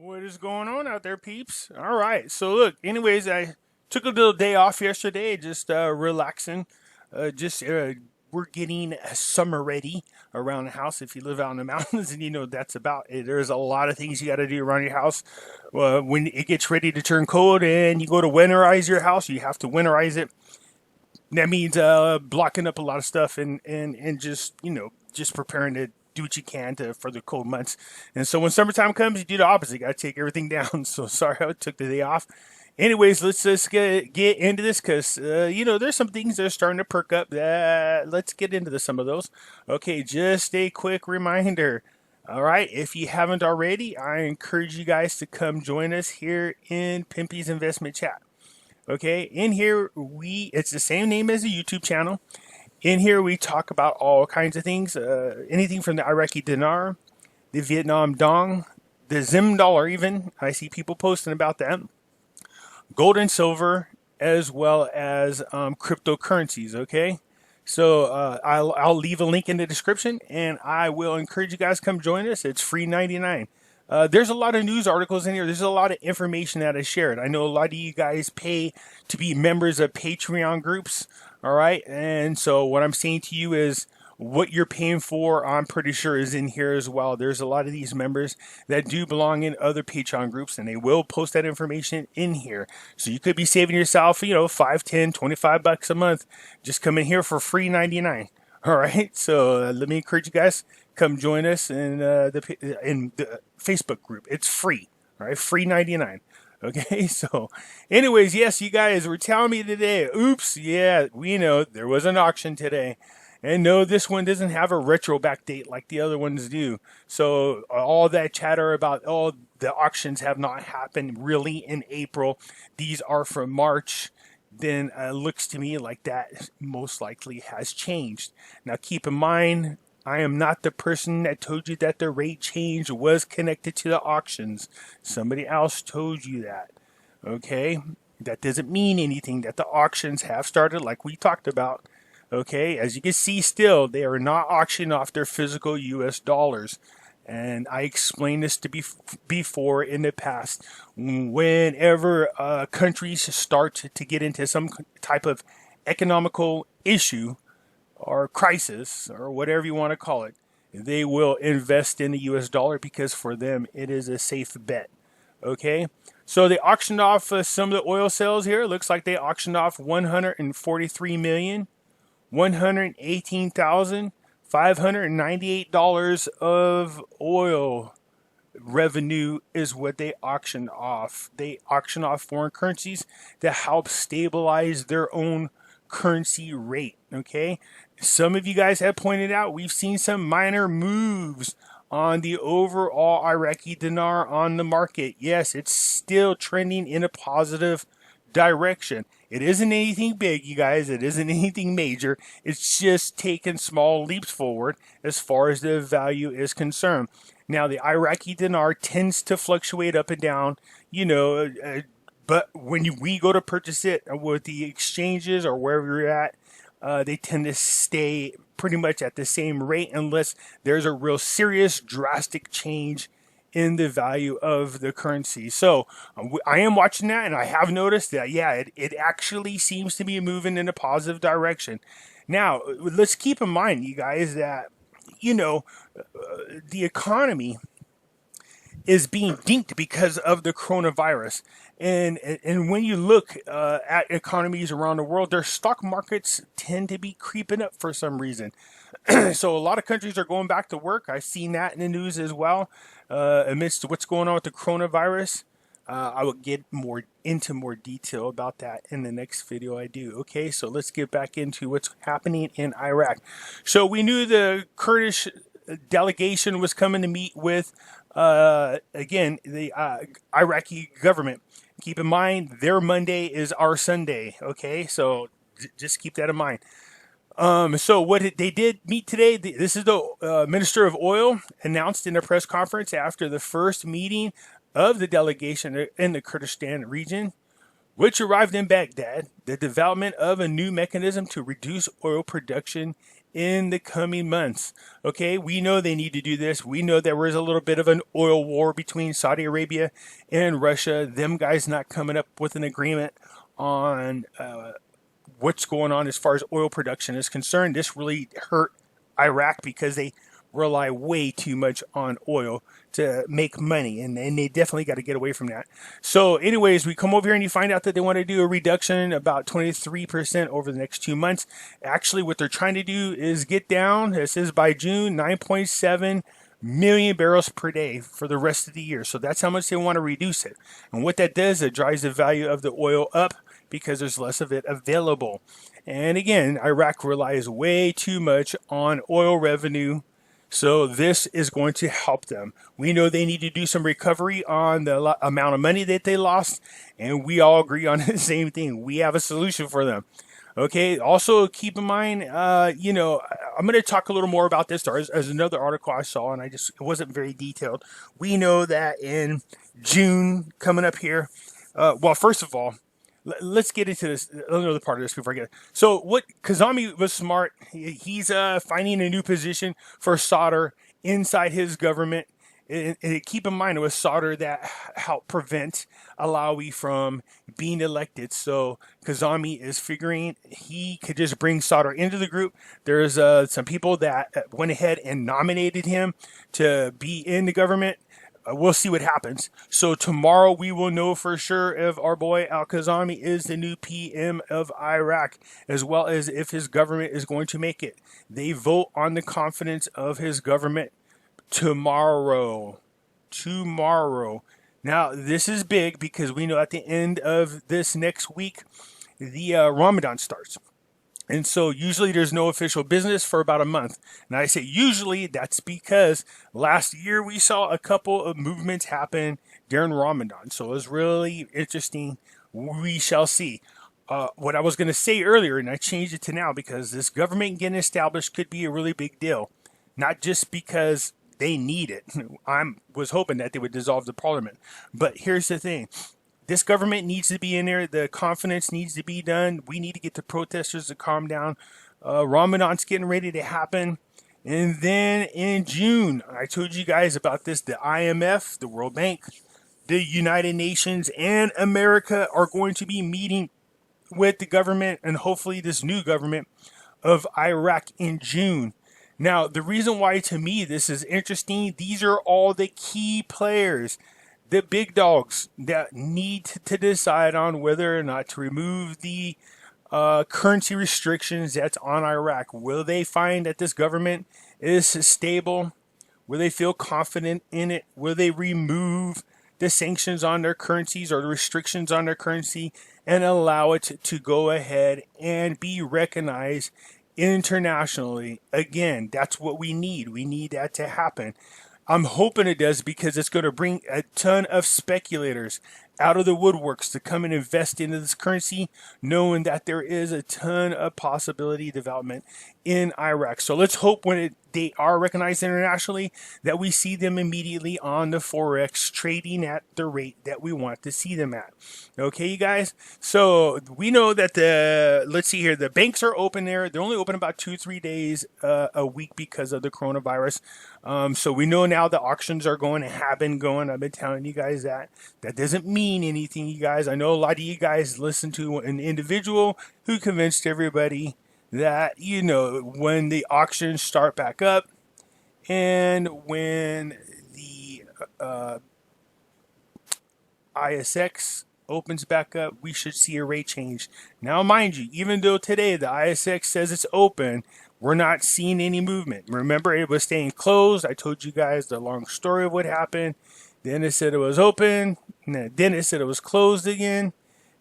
What is going on out there, peeps? All right. So look, anyways, I took a little day off yesterday, just relaxing. Just We're getting summer ready around the house. If you live out in the mountains, and you know that's about it. There's a lot of things you got to do around your house. When it gets ready to turn cold and you go to winterize your house, you have to winterize it. That means blocking up a lot of stuff and just just preparing to do what you can to for the cold months. And so when summertime comes, you do the opposite. You got to take everything down. So sorry I took the day off. Anyways, let's just get into this because there's some things that are starting to perk up. Let's get into some of those. Okay, just a quick reminder. All right, if you haven't already, I encourage you guys to come join us here in Pimpy's Investment Chat. Okay, in here it's the same name as the YouTube channel. In here we talk about all kinds of things, anything from the Iraqi dinar, the Vietnam dong, the Zim dollar even. I see people posting about that. Gold and silver, as well as cryptocurrencies, okay? So I'll leave a link in the description, and I will encourage you guys to come join us. It's free 99. There's a lot of news articles in here. There's a lot of information that is shared. I know a lot of you guys pay to be members of Patreon groups, all right? And so what I'm saying to you is what you're paying for, I'm pretty sure is in here as well. There's a lot of these members that do belong in other Patreon groups, and they will post that information in here. So you could be saving yourself, 5, 10, 25 bucks a month. Just come in here for free 99. All right. So let me encourage you guys, come join us in the Facebook group. It's free. All right. Free 99. Okay. So anyways, yes, you guys were telling me today, oops. Yeah, we know there was an auction today. And no, this one doesn't have a retro back date like the other ones do. So all that chatter about, the auctions have not happened really in April. These are from March. Then it looks to me like that most likely has changed. Now keep in mind, I am not the person that told you that the rate change was connected to the auctions. Somebody else told you that. Okay? That doesn't mean anything that the auctions have started like we talked about. Okay, as you can see still, they are not auctioning off their physical US dollars. And I explained this to before in the past. Whenever countries start to get into some type of economical issue or crisis or whatever you want to call it, they will invest in the US dollar because for them it is a safe bet. Okay, so they auctioned off some of the oil sales here. It looks like they auctioned off 143 million. $118,598 of oil revenue is what they auctioned off. They auctioned off foreign currencies to help stabilize their own currency rate. Okay, some of you guys have pointed out we've seen some minor moves on the overall Iraqi dinar on the market. Yes, it's still trending in a positive direction. It isn't anything big, you guys. It isn't anything major. It's just taking small leaps forward as far as the value is concerned. Now, the Iraqi dinar tends to fluctuate up and down, but when we go to purchase it with the exchanges or wherever you're at, they tend to stay pretty much at the same rate unless there's a real serious, drastic change in the value of the currency. So I am watching that, and I have noticed that, yeah, it actually seems to be moving in a positive direction. Now, let's keep in mind, you guys, that, the economy is being dinked because of the coronavirus. And when you look at economies around the world, their stock markets tend to be creeping up for some reason. So a lot of countries are going back to work. I've seen that in the news as well. Amidst what's going on with the coronavirus, I will get into more detail about that in the next video I do. Okay, so let's get back into what's happening in Iraq. So we knew the Kurdish delegation was coming to meet with, again, the Iraqi government. Keep in mind, their Monday is our Sunday. Okay, so just keep that in mind. So what they did meet today, this is the Minister of Oil announced in a press conference after the first meeting of the delegation in the Kurdistan region, which arrived in Baghdad, the development of a new mechanism to reduce oil production in the coming months. Okay, we know they need to do this. We know there was a little bit of an oil war between Saudi Arabia and Russia. Them guys not coming up with an agreement on what's going on as far as oil production is concerned. This really hurt Iraq because they rely way too much on oil to make money, and they definitely got to get away from that. So anyways, we come over here and you find out that they want to do a reduction about 23% over the next 2 months. Actually, what they're trying to do is get down, it says by June, 9.7 million barrels per day for the rest of the year. So that's how much they want to reduce it. And what that does, it drives the value of the oil up because there's less of it available. And again, Iraq relies way too much on oil revenue. So this is going to help them. We know they need to do some recovery on the amount of money that they lost, and we all agree on the same thing. We have a solution for them. Okay. Also, keep in mind, I'm going to talk a little more about this as another article I saw, and it wasn't very detailed. We know that in June coming up here. Well, first of all, let's get into this another part of this before I get it. So what Kazami was smart. He's finding a new position for Sadr inside his government. And keep in mind, it was Sadr that helped prevent Alawi from being elected. So Kazami is figuring he could just bring Sadr into the group. There's some people that went ahead and nominated him to be in the government. We'll see what happens. So tomorrow we will know for sure if our boy Al-Kazami is the new PM of Iraq, as well as if his government is going to make it. They vote on the confidence of his government tomorrow. Now, this is big because we know at the end of this next week, the Ramadan starts. And so usually there's no official business for about a month. And I say usually, that's because last year we saw a couple of movements happen during Ramadan. So it was really interesting. We shall see. What I was going to say earlier, and I changed it to now because this government getting established could be a really big deal. Not just because they need it. I was hoping that they would dissolve the parliament. But here's the thing. This government needs to be in there. The confidence needs to be done. We need to get the protesters to calm down. Ramadan's getting ready to happen. And then in June, I told you guys about this. The IMF, the World Bank, the United Nations, and America are going to be meeting with the government and hopefully this new government of Iraq in June. Now, the reason why to me this is interesting, these are all the key players. The big dogs that need to decide on whether or not to remove the currency restrictions that's on Iraq. Will they find that this government is stable? Will they feel confident in it? Will they remove the sanctions on their currencies or the restrictions on their currency and allow it to go ahead and be recognized internationally? Again, that's what we need. We need that to happen. I'm hoping it does because it's going to bring a ton of speculators out of the woodworks to come and invest into this currency, knowing that there is a ton of possibility development in Iraq. So let's hope when they are recognized internationally that we see them immediately on the Forex trading at the rate that we want to see them at. Okay, you guys? So we know that let's see here, the banks are open there. They're only open about 2-3 days a week because of the coronavirus. So we know now the auctions are going to have been going. I've been telling you guys that. That doesn't mean anything, you guys. I know a lot of you guys listen to an individual who convinced everybody that, when the auctions start back up and when the ISX opens back up, we should see a rate change. Now, mind you, even though today the ISX says it's open, we're not seeing any movement. Remember, it was staying closed. I told you guys the long story of what happened. Then it said it was open. Then it said it was closed again.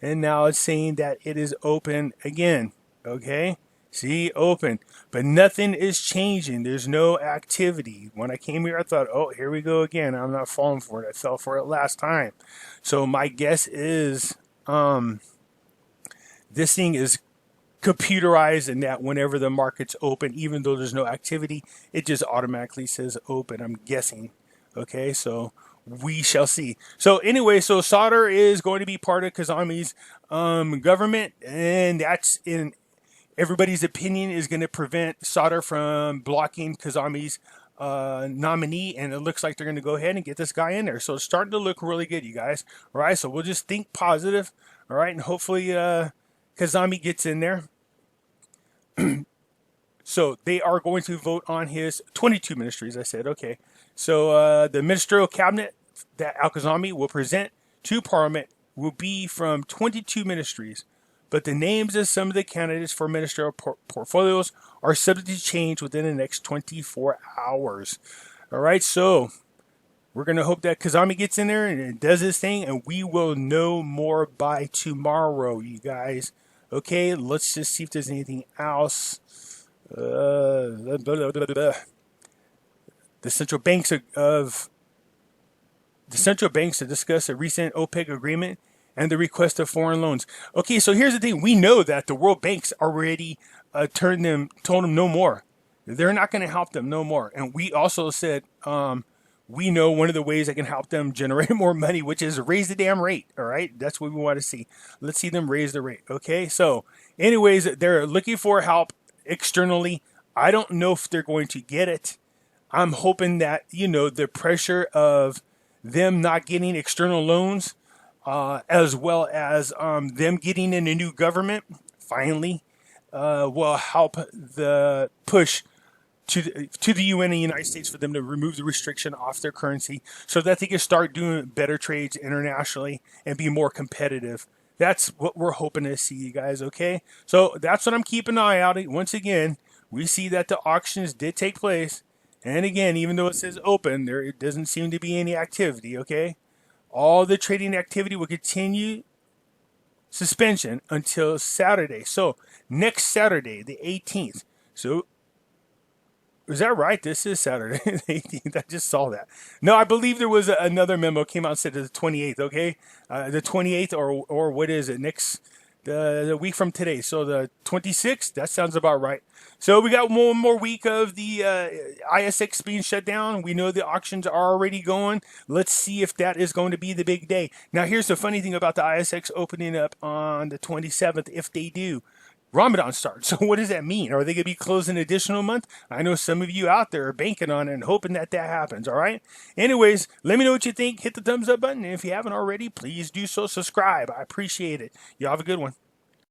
And now it's saying that it is open again. Okay? See, open. But nothing is changing. There's no activity. When I came here, I thought, oh, here we go again. I'm not falling for it. I fell for it last time. So my guess is this thing is computerized and that whenever the market's open, even though there's no activity, it just automatically says open. I'm guessing. Okay, so we shall see. So anyway, so Sadr is going to be part of Kazami's government, and that's in everybody's opinion is going to prevent Sauder from blocking Kazami's nominee, and it looks like they're going to go ahead and get this guy in there. So it's starting to look really good, you guys. All right, so we'll just think positive. All right, and hopefully Kazami gets in there. So they are going to vote on his 22 ministries, I said. Okay, so the ministerial cabinet that Al-Kazami will present to Parliament will be from 22 ministries, but the names of some of the candidates for ministerial portfolios are subject to change within the next 24 hours. All right, so we're going to hope that Kazami gets in there and does his thing, and we will know more by tomorrow, you guys. Okay, let's just see if there's anything else. The central banks to discuss a recent OPEC agreement and the request of foreign loans. Okay, so here's the thing: we know that the World Banks already told them no more. They're not going to help them no more. And we also said we know one of the ways that can help them generate more money, which is raise the damn rate. All right, that's what we want to see. Let's see them raise the rate. Okay, so anyways, they're looking for help externally. I don't know if they're going to get it. I'm hoping that, the pressure of them not getting external loans, as well as them getting in a new government, finally, will help the push to the UN and the United States for them to remove the restriction off their currency so that they can start doing better trades internationally and be more competitive. That's what we're hoping to see, you guys, okay? So that's what I'm keeping an eye out. Once again, we see that the auctions did take place. And again, even though it says open, there doesn't seem to be any activity, okay? All the trading activity will continue suspension until Saturday. So next Saturday, the 18th. So is that right? This is Saturday, the 18th. I just saw that. No, I believe there was another memo came out and said the 28th, okay? The 28th or what is it? Next, the week from today. So the 26th, that sounds about right. So we got one more week of the ISX being shut down. We know the auctions are already going. Let's see if that is going to be the big day. Now, here's the funny thing about the ISX opening up on the 27th, if they do. Ramadan starts. So what does that mean? Are they going to be closed an additional month? I know some of you out there are banking on it and hoping that happens, all right? Anyways, let me know what you think. Hit the thumbs up button. And if you haven't already, please do so. Subscribe. I appreciate it. You have a good one.